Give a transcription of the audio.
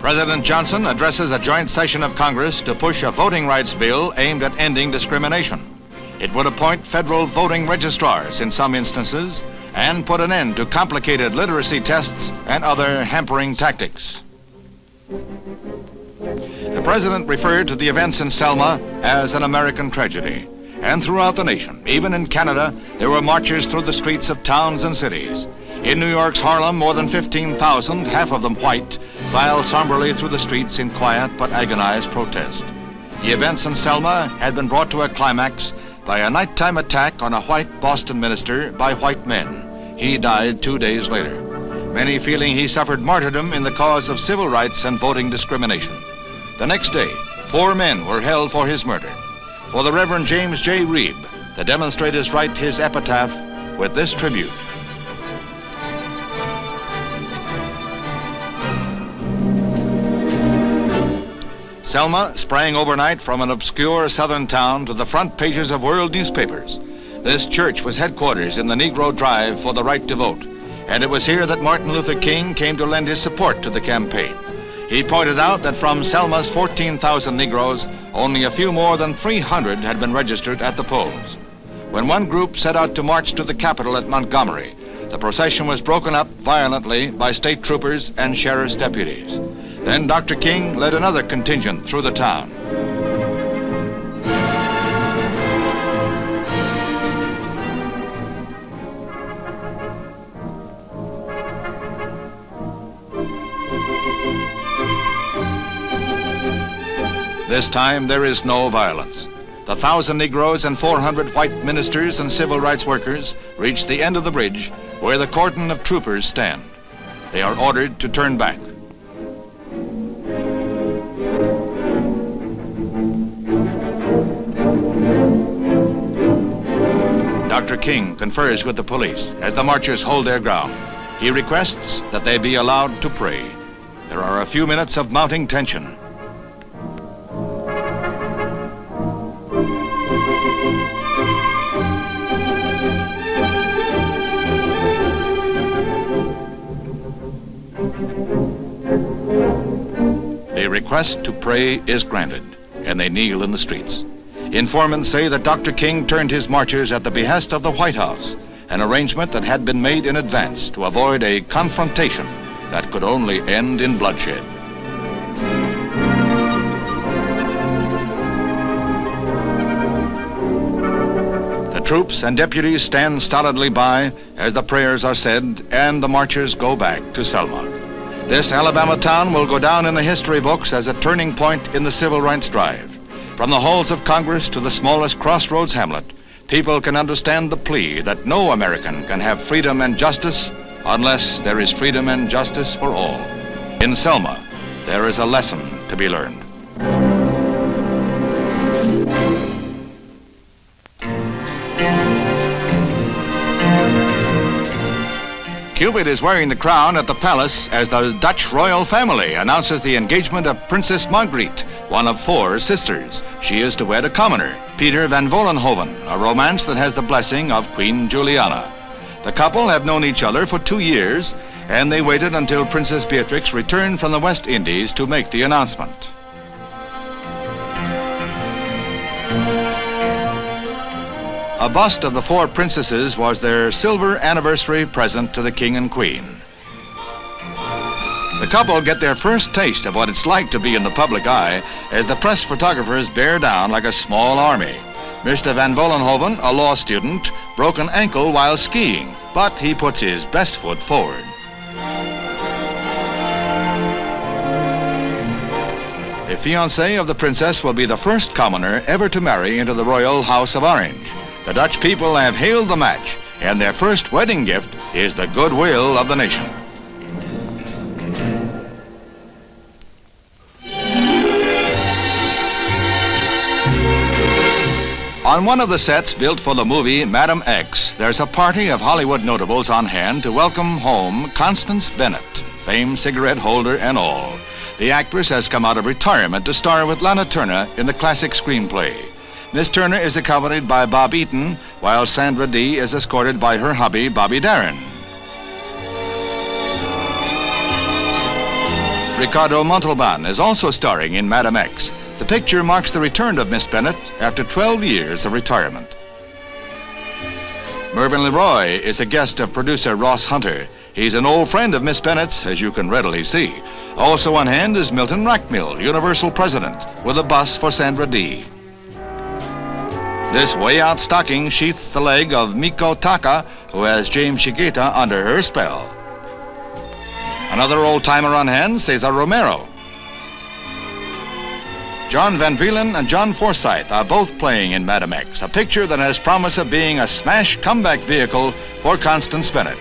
President Johnson addresses a joint session of Congress to push a voting rights bill aimed at ending discrimination. It would appoint federal voting registrars in some instances and put an end to complicated literacy tests and other hampering tactics. The president referred to the events in Selma as an American tragedy. And throughout the nation, even in Canada, there were marches through the streets of towns and cities. In New York's Harlem, more than 15,000, half of them white, filed somberly through the streets in quiet but agonized protest. The events in Selma had been brought to a climax by a nighttime attack on a white Boston minister by white men. He died 2 days later, many feeling he suffered martyrdom in the cause of civil rights and voting discrimination. The next day, 4 men were held for his murder. For the Reverend James J. Reeb, the demonstrators write his epitaph with this tribute. Selma sprang overnight from an obscure southern town to the front pages of world newspapers. This church was headquarters in the Negro drive for the right to vote, and it was here that Martin Luther King came to lend his support to the campaign. He pointed out that from Selma's 14,000 Negroes, only a few more than 300 had been registered at the polls. When one group set out to march to the Capitol at Montgomery, the procession was broken up violently by state troopers and sheriff's deputies. Then Dr. King led another contingent through the town. This time there is no violence. The 1,000 Negroes and 400 white ministers and civil rights workers reach the end of the bridge where the cordon of troopers stand. They are ordered to turn back. Dr. King confers with the police as the marchers hold their ground. He requests that they be allowed to pray. There are a few minutes of mounting tension. The request to pray is granted, and they kneel in the streets. Informants say that Dr. King turned his marchers at the behest of the White House, an arrangement that had been made in advance to avoid a confrontation that could only end in bloodshed. The troops and deputies stand stolidly by as the prayers are said and the marchers go back to Selma. This Alabama town will go down in the history books as a turning point in the civil rights drive. From the halls of Congress to the smallest crossroads hamlet, people can understand the plea that no American can have freedom and justice unless there is freedom and justice for all. In Selma, there is a lesson to be learned. Cupid is wearing the crown at the palace as the Dutch royal family announces the engagement of Princess Margriet, one of 4 sisters. She is to wed a commoner, Pieter Van Vollenhove, a romance that has the blessing of Queen Juliana. The couple have known each other for 2 years, and they waited until Princess Beatrix returned from the West Indies to make the announcement. A bust of the 4 princesses was their silver anniversary present to the king and queen. The couple get their first taste of what it's like to be in the public eye as the press photographers bear down like a small army. Mr. Van Vollenhove, a law student, broke an ankle while skiing, but he puts his best foot forward. The fiancé of the princess will be the first commoner ever to marry into the royal House of Orange. The Dutch people have hailed the match, and their first wedding gift is the goodwill of the nation. On one of the sets built for the movie Madam X, there's a party of Hollywood notables on hand to welcome home Constance Bennett, famed cigarette holder and all. The actress has come out of retirement to star with Lana Turner in the classic screenplay. Miss Turner is accompanied by Bob Eaton, while Sandra Dee is escorted by her hubby, Bobby Darin. Ricardo Montalban is also starring in Madam X. The picture marks the return of Miss Bennett after 12 years of retirement. Mervyn LeRoy is a guest of producer Ross Hunter. He's an old friend of Miss Bennett's, as you can readily see. Also on hand is Milton Rackmill, Universal President, with a bus for Sandra Dee. This way-out stocking sheaths the leg of Miko Taka, who has James Shigeta under her spell. Another old-timer on hand, Cesar Romero. John Van Veelen and John Forsythe are both playing in Madam X, a picture that has promise of being a smash comeback vehicle for Constance Bennett.